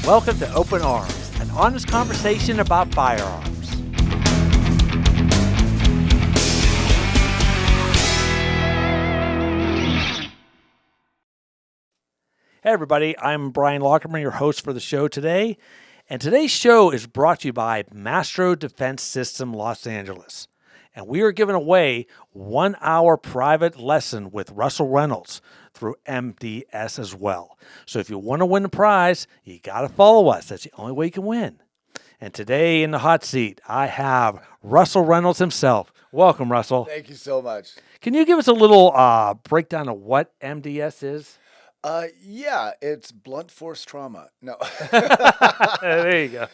Welcome to Open Arms, an honest conversation about firearms. Hey everybody, I'm Brian Lockerman, your host for the show today. And today's show is brought to you by Mastro Defense System Los Angeles. And we are giving away 1 hour private lesson with Russell Reynolds through MDS as well. So if you want to win the prize, you got to follow us. That's the only way you can win. And today in the hot seat, I have Russell Reynolds himself. Welcome, Russell. Thank you so much. Can you give us a little breakdown of what MDS is? Yeah, it's blunt force trauma. No. There you go.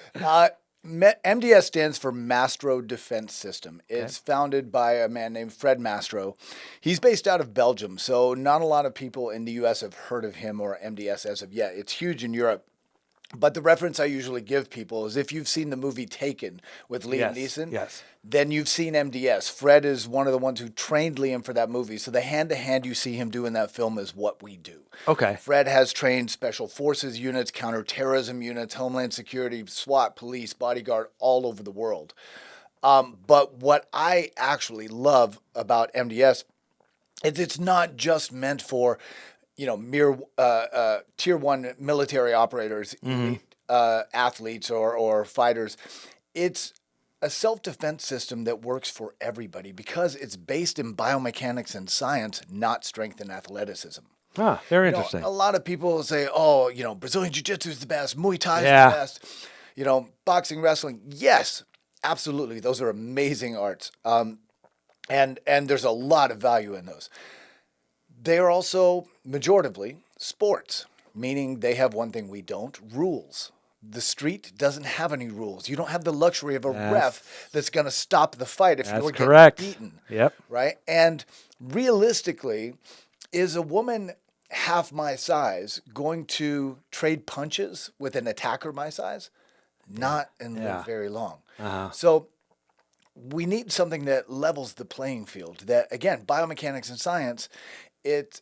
MDS stands for Mastro Defense System. It's founded by a man named Fred Mastro. He's based out of Belgium, so not a lot of people in the U.S. have heard of him or MDS as of yet. It's huge in Europe. But the reference I usually give people is if you've seen the movie Taken with Liam Neeson, then you've seen MDS. Fred is one of the ones who trained Liam for that movie. So the hand-to-hand you see him do in that film is what we do. Okay. Fred has trained special forces units, counterterrorism units, Homeland Security, SWAT, police, bodyguard, all over the world. But what I actually love about MDS is it's not just meant for mere tier one military operators, elite, athletes or fighters. It's a self-defense system that works for everybody because it's based in biomechanics and science, not strength and athleticism. Ah, very interesting. A lot of people say, Brazilian Jiu-Jitsu is the best, Muay Thai is the best, boxing, wrestling. Yes, absolutely. Those are amazing arts. And there's a lot of value in those. They are also, majoritively, sports, meaning they have one thing we don't, rules. The street doesn't have any rules. You don't have the luxury of a ref that's going to stop the fight if you're getting beaten. Yep. Right? And realistically, is a woman half my size going to trade punches with an attacker my size? Not and live very long. So we need something that levels the playing field. That, again, biomechanics and science, it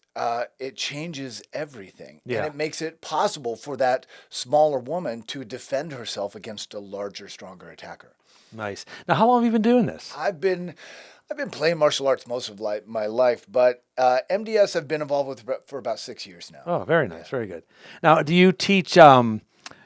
changes everything. And it makes it possible for that smaller woman to defend herself against a larger, stronger attacker. Nice. Now, how long have you been doing this? I've been playing martial arts most of my life, but MDS I've been involved with for about 6 years now. Oh, very nice. Very good. Now, do you teach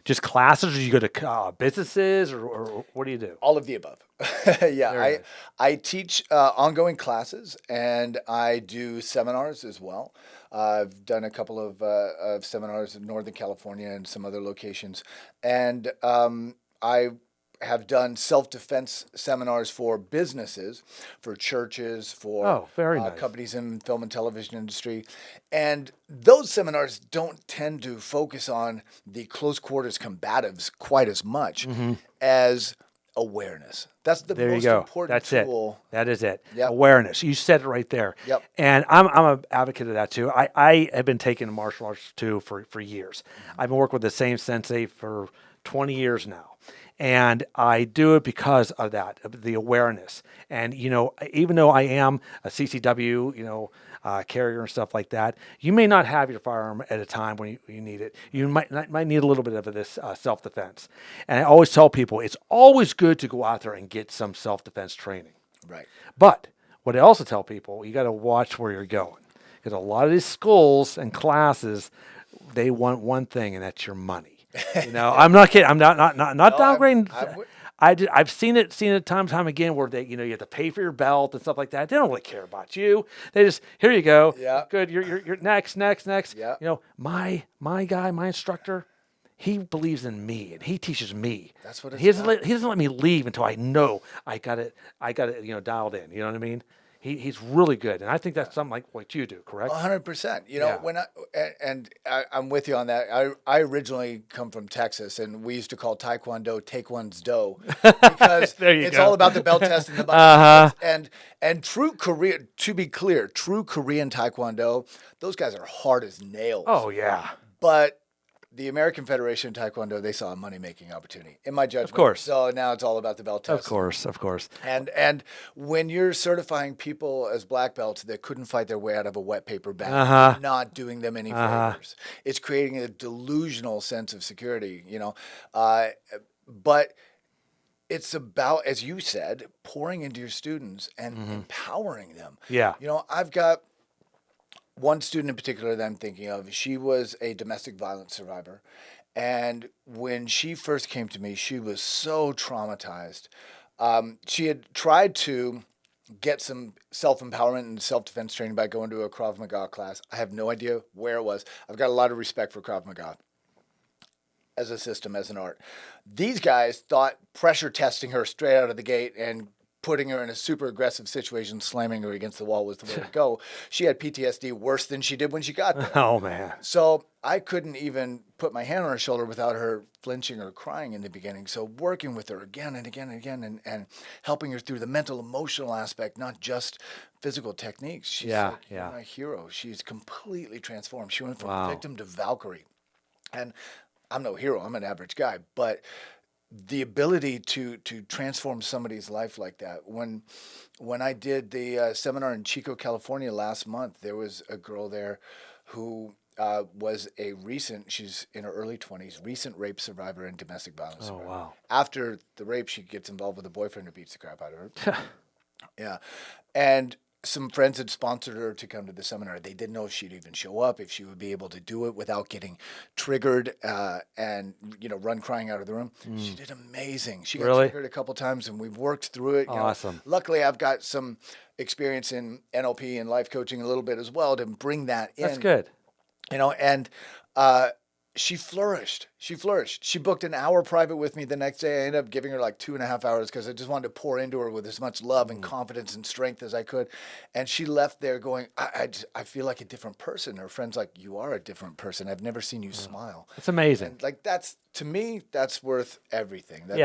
just classes, or do you go to businesses, or what do you do? All of the above. I teach ongoing classes, and I do seminars as well. I've done a couple of seminars in Northern California and some other locations, and I have done self-defense seminars for businesses, for churches, for companies in film and television industry. And those seminars don't tend to focus on the close quarters combatives quite as much as awareness. That's the most important tool. That is it. Yep. Awareness. You said it right there. Yep. And I'm an advocate of that too. I have been taking martial arts too for years. I've been working with the same sensei for 20 years now. And I do it because of that, of the awareness. And, even though I am a CCW, carrier and stuff like that, you may not have your firearm at a time when you need it. You might need a little bit of this self-defense. And I always tell people, it's always good to go out there and get some self-defense training. Right. But what I also tell people, you got to watch where you're going. Because a lot of these schools and classes, they want one thing, and that's your money. I'm not kidding. I'm not downgrading. I've seen it time and time again where they, you have to pay for your belt and stuff like that. They don't really care about you. They just, here you go. Yeah. Good. You're next. Yeah. My guy, my instructor, he believes in me and he teaches me. That's what it's about. He doesn't let me leave until I know I got it, dialed in. You know what I mean? He's really good, and I think that's something like what you do, correct? 100%. When I'm with you on that. I originally come from Texas, and we used to call Taekwondo "take one's dough" because it's all about the belt test and the and true Korean. To be clear, true Korean Taekwondo, those guys are hard as nails. Oh yeah, but the American Federation of Taekwondo, they saw a money-making opportunity, in my judgment. Of course. So now it's all about the belt test. Of course. And when you're certifying people as black belts that couldn't fight their way out of a wet paper bag, you're not doing them any favors. It's creating a delusional sense of security, but it's about, as you said, pouring into your students and empowering them. Yeah. I've got one student in particular that I'm thinking of. She was a domestic violence survivor. And when she first came to me, she was so traumatized. She had tried to get some self-empowerment and self-defense training by going to a Krav Maga class. I have no idea where it was. I've got a lot of respect for Krav Maga as a system, as an art. These guys thought pressure testing her straight out of the gate and putting her in a super aggressive situation, slamming her against the wall was the way to go. She had PTSD worse than she did when she got there. Oh, man. So I couldn't even put my hand on her shoulder without her flinching or crying in the beginning. So working with her again and again and again and helping her through the mental, emotional aspect, not just physical techniques. She's You're my hero. She's completely transformed. She went from victim to Valkyrie. And I'm no hero. I'm an average guy. But the ability to transform somebody's life like that. When I did the seminar in Chico, California last month, there was a girl there who was she's in her early 20s, recent rape survivor and domestic violence survivor. Wow. After the rape, she gets involved with a boyfriend who beats the crap out of her. Yeah. And some friends had sponsored her to come to the seminar. They didn't know if she'd even show up, if she would be able to do it without getting triggered and run crying out of the room. She did amazing. She got triggered a couple times, and we've worked through it. Awesome. Luckily, I've got some experience in NLP and life coaching a little bit as well to bring that in. That's good. And she flourished. She booked an hour private with me the next day. I ended up giving her like 2.5 hours because I just wanted to pour into her with as much love and confidence and strength as I could. And she left there going, I feel like a different person. Her friend's like, you are a different person. I've never seen you smile. It's amazing. And to me, that's worth everything. That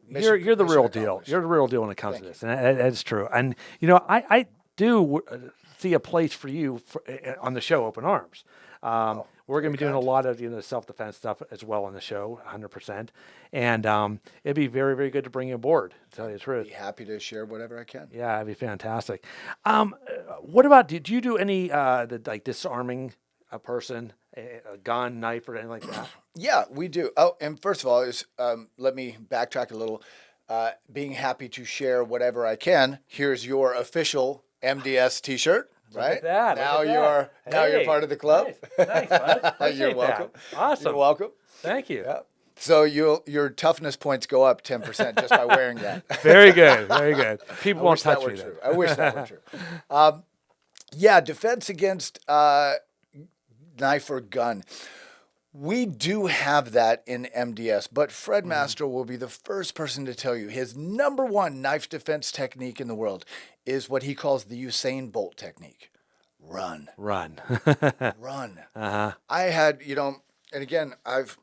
you're the real deal. You're the real deal when it comes to this. And that's true. And, I do see a place for you on the show, Open Arms. We're going to be doing a lot of self-defense stuff as well on the show, 100%. And it'd be very, very good to bring you aboard, to tell you the truth. Be happy to share whatever I can. Yeah, it'd be fantastic. What about, do you do any disarming a person, a gun, knife, or anything like that? Yeah, we do. Oh, and first of all, let me backtrack a little. Being happy to share whatever I can. Here's your official MDS T-shirt. Right? Now you're part of the club. Nice, bud. You're welcome. That. Awesome. You're welcome. Thank you. Yeah. So your toughness points go up 10% just by wearing that. Very good. Very good. People won't touch me then. I wish that were true. Defense against knife or gun. We do have that in MDS, but Fred Mastro will be the first person to tell you his number one knife defense technique in the world is what he calls the Usain Bolt technique. Run. Run. I had, and again, I've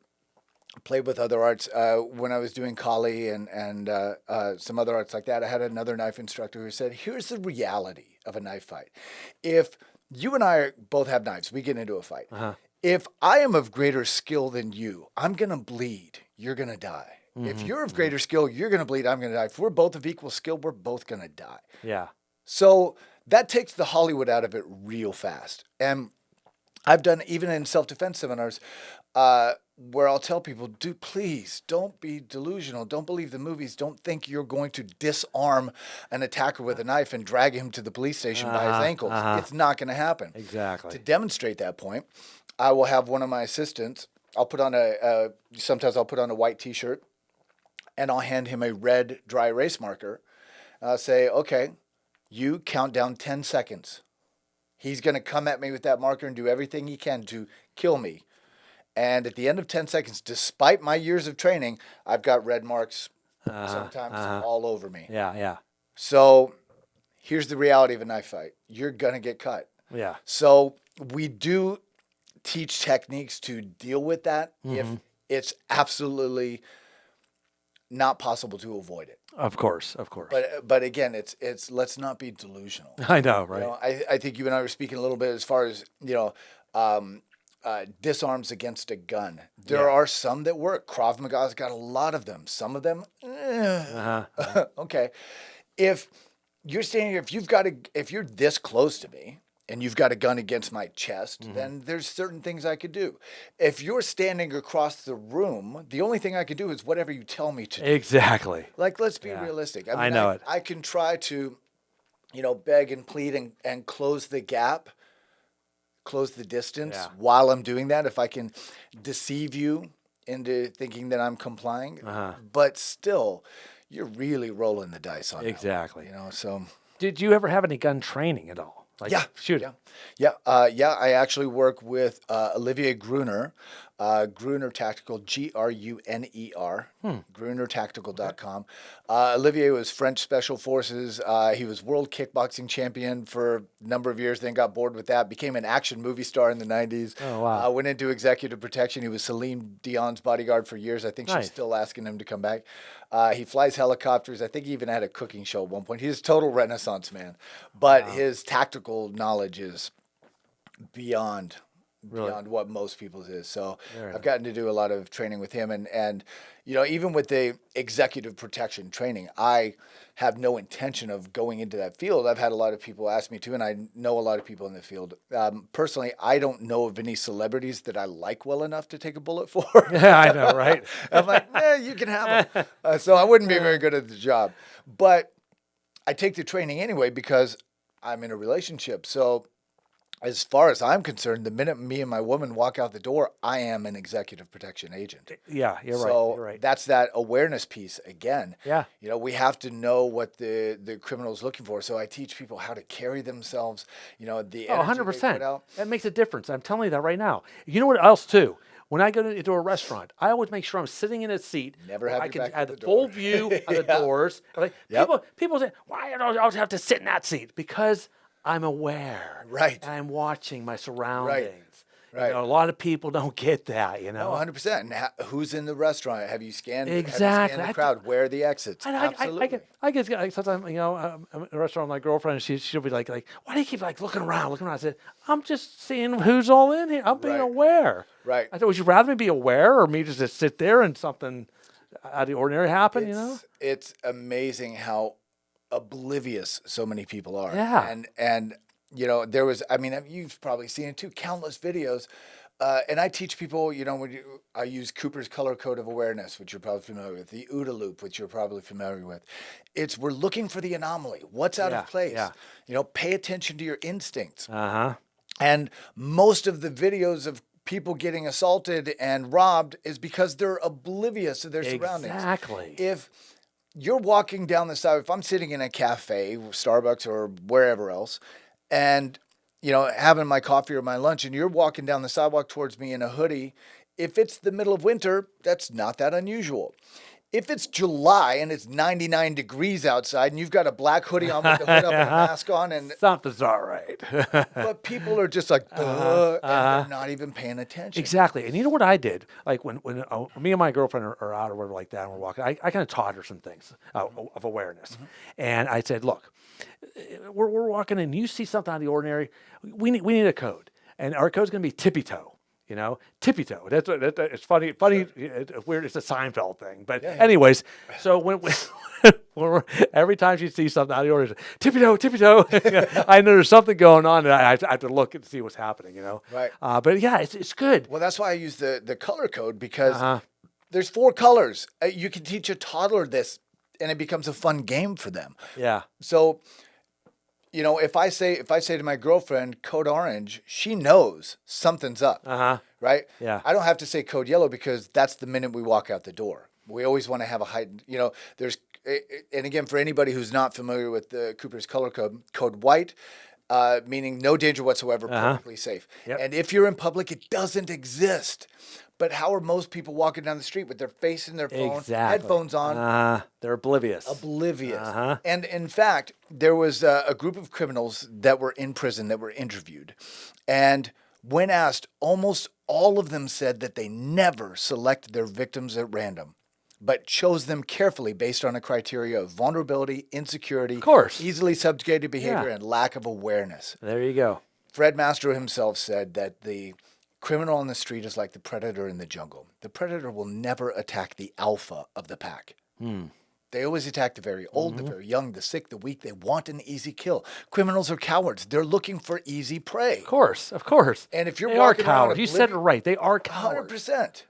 played with other arts. When I was doing Kali and some other arts like that, I had another knife instructor who said, here's the reality of a knife fight. If you and I both have knives, we get into a fight. If I am of greater skill than you, I'm going to bleed. You're going to die. If you're of greater skill, you're going to bleed. I'm going to die. If we're both of equal skill, we're both going to die. Yeah. So that takes the Hollywood out of it real fast. And I've done, even in self-defense seminars, where I'll tell people, dude, please don't be delusional. Don't believe the movies. Don't think you're going to disarm an attacker with a knife and drag him to the police station by his ankles. It's not going to happen. Exactly. To demonstrate that point, I will have one of my assistants. I'll put on sometimes I'll put on a white T-shirt, and I'll hand him a red dry erase marker. I'll say, okay, you count down 10 seconds. He's going to come at me with that marker and do everything he can to kill me. And at the end of 10 seconds, despite my years of training, I've got red marks sometimes all over me. Yeah. So here's the reality of a knife fight. You're going to get cut. Yeah. So we do teach techniques to deal with that if it's absolutely not possible to avoid it. Of course. But again, it's let's not be delusional. I know, right? I think you and I were speaking a little bit as far as disarms against a gun. There are some that work. Krav Maga's got a lot of them. Some of them, okay. If you're standing here, if you're this close to me and you've got a gun against my chest, then there's certain things I could do. If you're standing across the room, the only thing I could do is whatever you tell me to do. Exactly. Like, let's be realistic. I know it. I can try to, beg and plead and close the gap, close the distance while I'm doing that. If I can deceive you into thinking that I'm complying, but still, you're really rolling the dice on exactly. that one, so. Did you ever have any gun training at all? Like shooting? Yeah. I actually work with Olivier Gruner, Gruner Tactical, Gruner, GrunerTactical.com. Olivier was French Special Forces. He was world kickboxing champion for a number of years, then got bored with that, became an action movie star in the 90s. Oh, wow. Went into executive protection. He was Celine Dion's bodyguard for years. I think she's still asking him to come back. He flies helicopters. I think he even had a cooking show at one point. He's a total Renaissance man. But his tactical knowledge is beyond what most people's is. So I've gotten to do a lot of training with him. And even with the executive protection training, I have no intention of going into that field. I've had a lot of people ask me to, and I know a lot of people in the field. Personally, I don't know of any celebrities that I like well enough to take a bullet for. Yeah, I know, right? I'm like, you can have them. So I wouldn't be very good at the job. But I take the training anyway because I'm in a relationship. So as far as I'm concerned, the minute me and my woman walk out the door, I am an executive protection agent. Yeah, you're right. So You're right. that's that awareness piece again. Yeah. We have to know what the criminal is looking for. So I teach people how to carry themselves, the energy 100%. they put out. That makes a difference. I'm telling you that right now. You know what else too? When I go into a restaurant, I always make sure I'm sitting in a seat. Never have I your can back to have the the full door. view of the doors. Like, people say, why do I always have to sit in that seat? Because I'm aware. Right. And I'm watching my surroundings. Right. A lot of people don't get that, No, 100%. And who's in the restaurant? Have you scanned? Exactly. Have you scanned the crowd? Where are the exits? Absolutely. I get sometimes, I'm in a restaurant with my girlfriend, and she'll be like, why do you keep looking around? I said, I'm just seeing who's all in here. I'm being aware. Right. I said, would you rather me be aware or me just sit there and something out of the ordinary happen? It's amazing how oblivious so many people are. Yeah. And there was, you've probably seen it too, countless videos. And I teach people, I use Cooper's color code of awareness, which you're probably familiar with, the OODA loop, which you're probably familiar with. We're looking for the anomaly. What's out of place? Yeah. Pay attention to your instincts. And most of the videos of people getting assaulted and robbed is because they're oblivious to their surroundings. Exactly. If you're walking down the side, if I'm sitting in a cafe, Starbucks or wherever else, and having my coffee or my lunch, and you're walking down the sidewalk towards me in a hoodie, if it's the middle of winter, that's not that unusual. If it's July and it's 99 degrees outside and you've got a black hoodie on with the hood up and a mask on, and something's all right. but people are just like, and they're not even paying attention. Exactly. And you know what I did? Like when me and my girlfriend are out or whatever like that, and we're walking, I kind of taught her some things of awareness. And I said, look, we're walking and you see something out of the ordinary, we need a code. And our code's going to be tippy toe. Tippy toe. That's it's funny. It's weird. It's a Seinfeld thing. But anyways, so when every time she sees something out of the ordinary, tippy toe. I know there's something going on, and I have to look and see what's happening. Right. But yeah, it's good. Well, that's why I use the color code because there's 4 colors. You can teach a toddler this, and it becomes a fun game for them. Yeah. So, if I say to my girlfriend code orange, she knows something's up. Right? Yeah. I don't have to say code yellow because that's the minute we walk out the door. We always want to have a heightened, there's, and again, for anybody who's not familiar with the Cooper's color code white, meaning no danger whatsoever, perfectly safe. Yep. And if you're in public, it doesn't exist. But how are most people walking down the street with their face in their phone, headphones on? They're oblivious. And in fact, there was a group of criminals that were in prison that were interviewed. And when asked, almost all of them said that they never selected their victims at random, but chose them carefully based on a criteria of vulnerability, insecurity, of course, easily subjugated behavior, and lack of awareness. There you go. Fred Mastro himself said that the criminal on the street is like the predator in the jungle. The predator will never attack the alpha of the pack. They always attack the very old, the very young, the sick, the weak. They want an easy kill. Criminals are cowards. They're looking for easy prey. Of course, of course. And if you're they are walking around cowards. You said it right. They are cowards. 100%.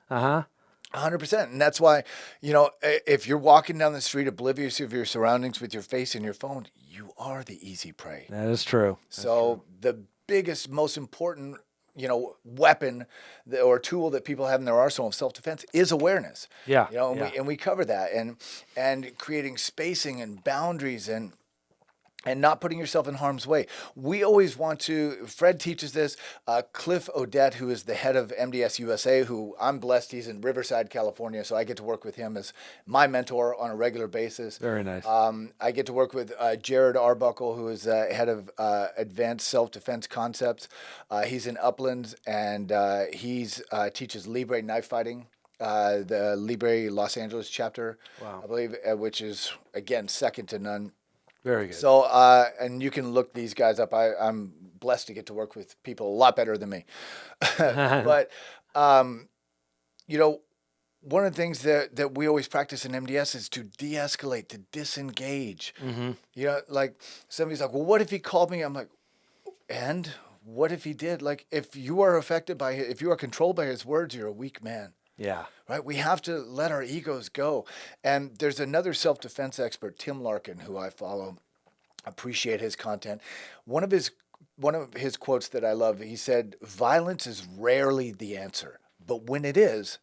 100%. And that's why, if you're walking down the street oblivious of your surroundings with your face in your phone, you are the easy prey. That is true. So the biggest, most important, weapon or tool that people have in their arsenal of self-defense is awareness. Yeah. And we cover that and creating spacing and boundaries and not putting yourself in harm's way. We always want to, Fred teaches this, Cliff Odette, who is the head of MDS USA, who I'm blessed, he's in Riverside, California, so I get to work with him as my mentor on a regular basis. Very nice. I get to work with Jared Arbuckle, who is head of Advanced Self-Defense Concepts. He's in Uplands, and he's teaches Libre knife fighting. The Libre Los Angeles chapter, I believe, which is, again, second to none. Very good. So, and you can look these guys up. I'm blessed to get to work with people a lot better than me. But, one of the things that we always practice in MDS is to de-escalate, to disengage. Like somebody's like, well, what if he called me? I'm like, and what if he did? Like, if you are affected by if you are controlled by his words, you're a weak man. Yeah. Right. We have to let our egos go. And there's another self-defense expert, Tim Larkin, who I follow, appreciate his content. One of his quotes that I love, he said, "Violence is rarely the answer, but when it is,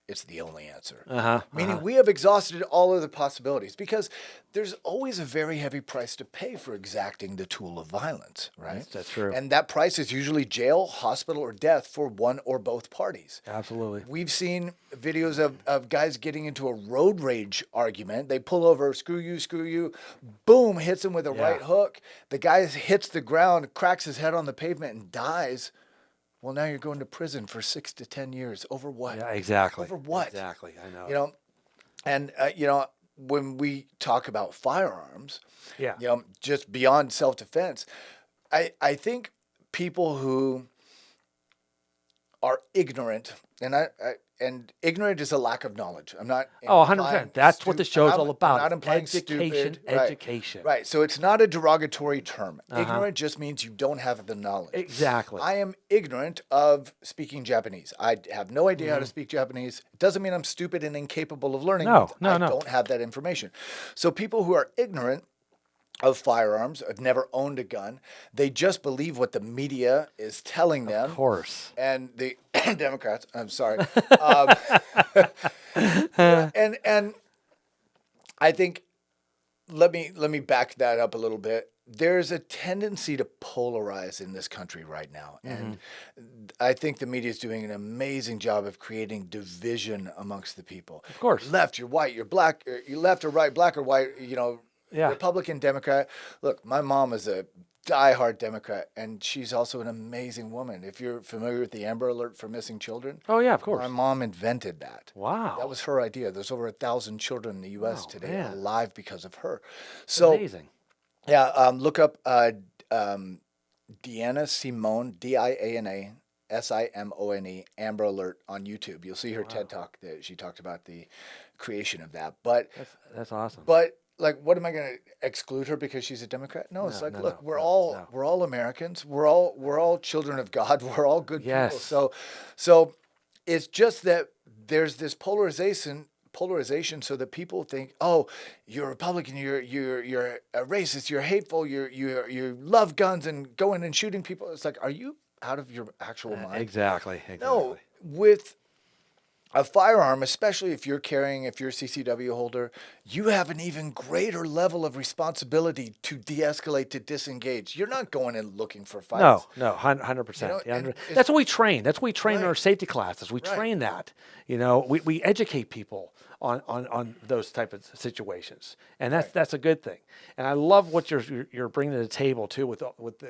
it's the only answer." Meaning we have exhausted all other possibilities because there's always a very heavy price to pay for exacting the tool of violence, right? That's true. And that price is usually jail, hospital, or death for one or both parties. Absolutely. We've seen videos of guys getting into a road rage argument. They pull over, screw you, boom, hits him with a right hook. The guy hits the ground, cracks his head on the pavement, and dies. Well, now you're going to prison for 6 to 10 years. Over what? Yeah, exactly. Over what? Exactly. I know. And, when we talk about firearms, Yeah. Just beyond self-defense, I think people who are ignorant, and ignorant is a lack of knowledge. I'm not. 100%. That's what the show's all about. I'm not implying Education, stupid. education. Right. So it's not a derogatory term. Ignorant just means you don't have the knowledge. Exactly. I am ignorant of speaking Japanese. I have no idea how to speak Japanese. It doesn't mean I'm stupid and incapable of learning. No. I don't have that information. So people who are ignorant of firearms, have never owned a gun, they just believe what the media is telling them. Of course. And the Democrats, I'm sorry. And I think, let me back that up a little bit. There's a tendency to polarize in this country right now. And I think the media is doing an amazing job of creating division amongst the people. Of course. Left, you're white, you're black, you're left or right, black or white, Yeah. Republican, Democrat. Look, my mom is a diehard Democrat, and she's also an amazing woman. If you're familiar with the Amber Alert for missing children. Oh, yeah, of course. My mom invented that. Wow. That was her idea. There's over 1,000 children in the U.S. today man. alive because of her. So, amazing. yeah, look up Deanna Simone, Diana Simone, Amber Alert on YouTube. You'll see her TED Talk that she talked about the creation of that. But That's awesome. But like, what am I going to exclude her because she's a Democrat? No, it's like, look, we're all Americans. We're all children of God. We're all good people. So it's just that there's this polarization so that people think, oh, you're a Republican, you're a racist, you're hateful, you love guns and going and shooting people. It's like, are you out of your actual mind? Exactly. No, with a firearm, especially if you're a CCW holder, you have an even greater level of responsibility to de-escalate, to disengage. You're not going and looking for fights. No, 100%. That's what we train. That's what we train in our safety classes. We train that. We educate people on those type of situations, and that's a good thing. And I love what you're bringing to the table too with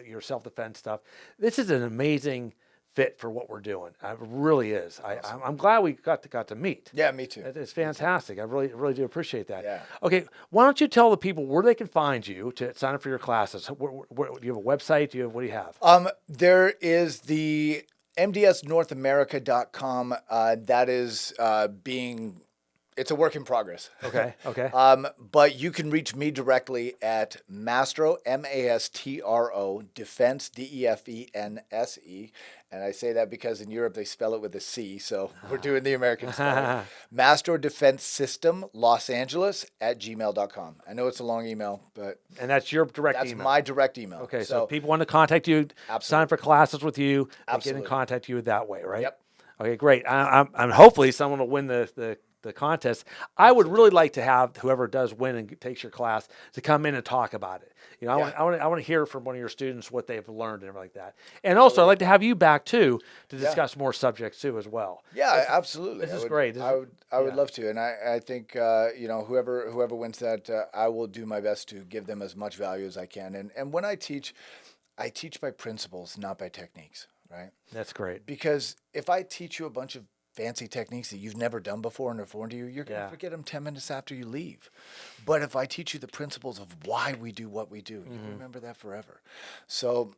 your self-defense stuff. This is an amazing fit for what we're doing. It really is. Awesome. I'm glad we got to meet. Yeah, me too. It's fantastic. I really do appreciate that. Yeah. Okay, why don't you tell the people where they can find you to sign up for your classes? Do you have a website? What do you have? There is the MDSNorthAmerica.com, that is it's a work in progress. Okay. Okay. But you can reach me directly at Mastro, Mastro, Defense, Defense. And I say that because in Europe they spell it with a C, so we're doing the American spelling. Mastro Defense System, Los Angeles at gmail.com. I know it's a long email, but And that's your direct that's email. my direct email. Okay, so if people want to contact you, sign for classes with you, they get in Absolutely. contact with you that way, right? Yep. Okay, great. I'm hopefully someone will win the contest. I would really like to have whoever does win and takes your class to come in and talk about it. You know, I want to hear from one of your students what they've learned and everything like that. And also, I'd like to have you back too to discuss more subjects too as well. Yeah, absolutely. This is great. I would love to, and I think whoever wins that, I will do my best to give them as much value as I can. And when I teach by principles, not by techniques, right? That's great. Because if I teach you a bunch of fancy techniques that you've never done before and are foreign to you, you're going to forget them 10 minutes after you leave. But if I teach you the principles of why we do what we do, you remember that forever. So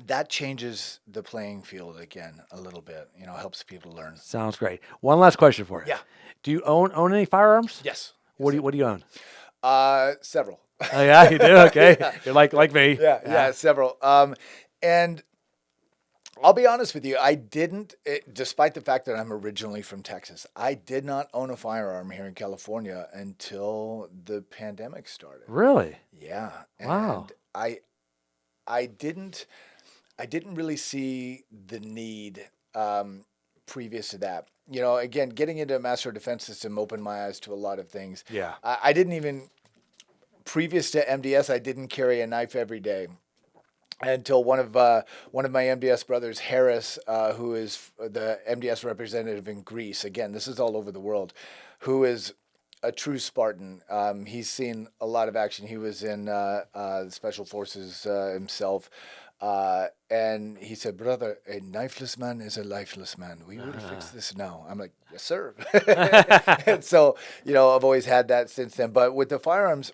that changes the playing field again a little bit, helps people learn. Sounds great. One last question for you. Yeah. Do you own any firearms? Yes. What do you own? Several. Oh yeah, you do? Okay. You're like me. Yeah, several. And I'll be honest with you, despite the fact that I'm originally from Texas, I did not own a firearm here in California until the pandemic started. Really? Yeah. Wow. And I didn't really see the need previous to that. Again, getting into a Mastro Defense System opened my eyes to a lot of things. Yeah. I didn't even, previous to MDS, I didn't carry a knife every day. Until one of my MDS brothers, Harris, who is the MDS representative in Greece, again, this is all over the world, who is a true Spartan. He's seen a lot of action. He was in the Special Forces himself. And he said, brother, a knifeless man is a lifeless man. We will fix this now. I'm like, yes, sir. And so, I've always had that since then. But with the firearms,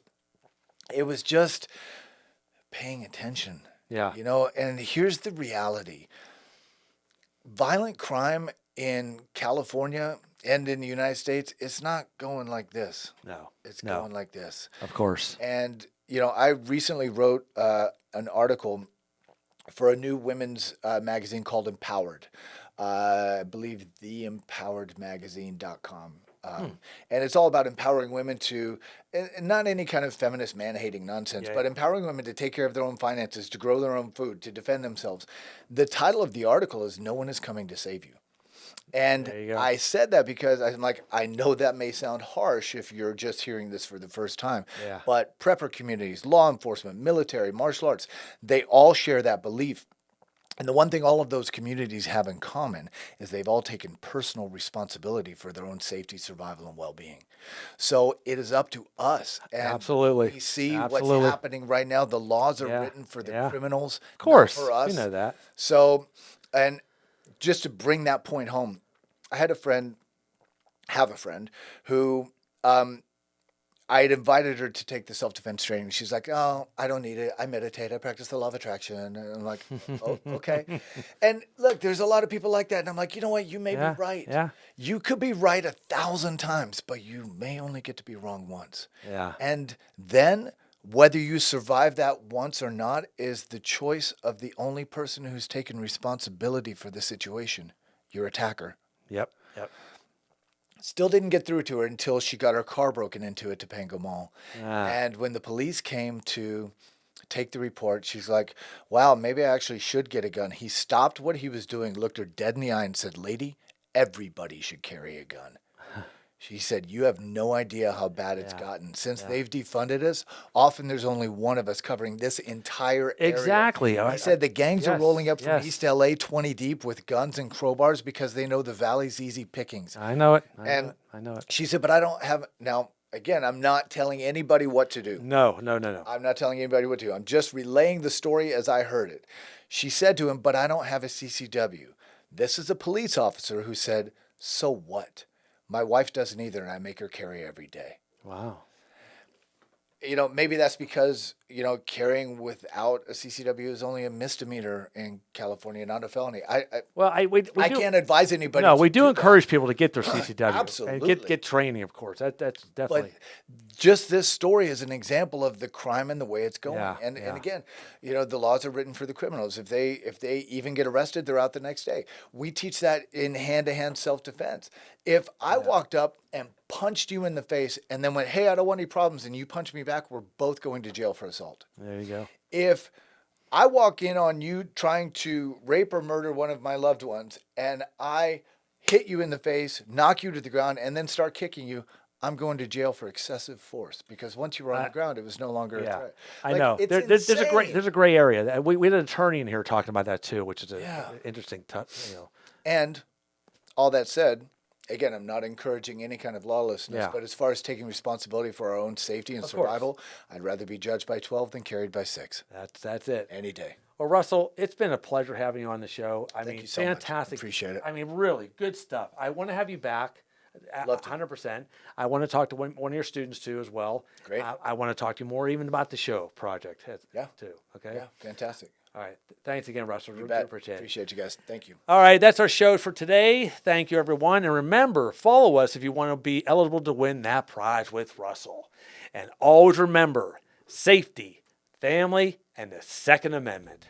it was just paying attention. Yeah. And here's the reality. Violent crime in California and in the United States, it's not going like this. No. It's going like this. Of course. And, I recently wrote an article for a new women's magazine called Empowered. I believe theempoweredmagazine.com. And it's all about empowering women to, not any kind of feminist man-hating nonsense, but empowering women to take care of their own finances, to grow their own food, to defend themselves. The title of the article is No One is Coming to Save You. And I said that because I'm like, I know that may sound harsh if you're just hearing this for the first time, but prepper communities, law enforcement, military, martial arts, they all share that belief. And the one thing all of those communities have in common is they've all taken personal responsibility for their own safety, survival, and well-being. So it is up to us. And Absolutely. we see what's happening right now. The laws are written for the criminals, of course, not for us. You know that. So, and just to bring that point home, I have a friend who I had invited her to take the self-defense training. She's like, oh, I don't need it. I meditate. I practice the law of attraction. And I'm like, oh, okay. And look, there's a lot of people like that. And I'm like, you know what? You may be right. Yeah. You could be right 1,000 times, but you may only get to be wrong once. Yeah. And then whether you survive that once or not is the choice of the only person who's taken responsibility for the situation, your attacker. Yep. Still didn't get through to her until she got her car broken into at Topanga Mall. And when the police came to take the report, she's like, wow, maybe I actually should get a gun. He stopped what he was doing, looked her dead in the eye and said, lady, everybody should carry a gun. She said, you have no idea how bad it's gotten. Since they've defunded us, often there's only one of us covering this entire area. Exactly. He said the gangs are rolling up from East LA 20 deep with guns and crowbars because they know the valley's easy pickings. I know it. I know it. She said, but I don't have, now, again, I'm not telling anybody what to do. No. I'm not telling anybody what to do. I'm just relaying the story as I heard it. She said to him, but I don't have a CCW. This is a police officer who said, so what? My wife doesn't either, and I make her carry every day. Wow. Maybe that's because carrying without a CCW is only a misdemeanor in California, not a felony. Well, we I do, can't advise anybody. no, to we do that. encourage people to get their CCW and Absolutely. get training, of course. That's definitely. But just this story is an example of the crime and the way it's going. Yeah, and yeah. again, the laws are written for the criminals. If they even get arrested, they're out the next day. We teach that in hand-to-hand self-defense. If I walked up and punched you in the face and then went, "Hey, I don't want any problems," and you punch me back, we're both going to jail for assault. There you go. If I walk in on you trying to rape or murder one of my loved ones and I hit you in the face, knock you to the ground, and then start kicking you, I'm going to jail for excessive force, because once you were on the ground, it was no longer a threat. I know. It's There's a gray area. We had an attorney in here talking about that too, which is an interesting. And all that said, again, I'm not encouraging any kind of lawlessness, but as far as taking responsibility for our own safety and survival, I'd rather be judged by 12 than carried by 6. That's it. Any day. Well, Russell, it's been a pleasure having you on the show. Thank you so fantastic. much. Appreciate it. I mean, really good stuff. I want to have you back. Love to. 100%. I want to talk to one of your students too as well. Great. I want to talk to you more even about the show project too. Okay. Yeah, fantastic. All right. Thanks again, Russell. You bet. Appreciate you guys. Thank you. All right. That's our show for today. Thank you, everyone. And remember, follow us if you want to be eligible to win that prize with Russell. And always remember, safety, family, and the Second Amendment.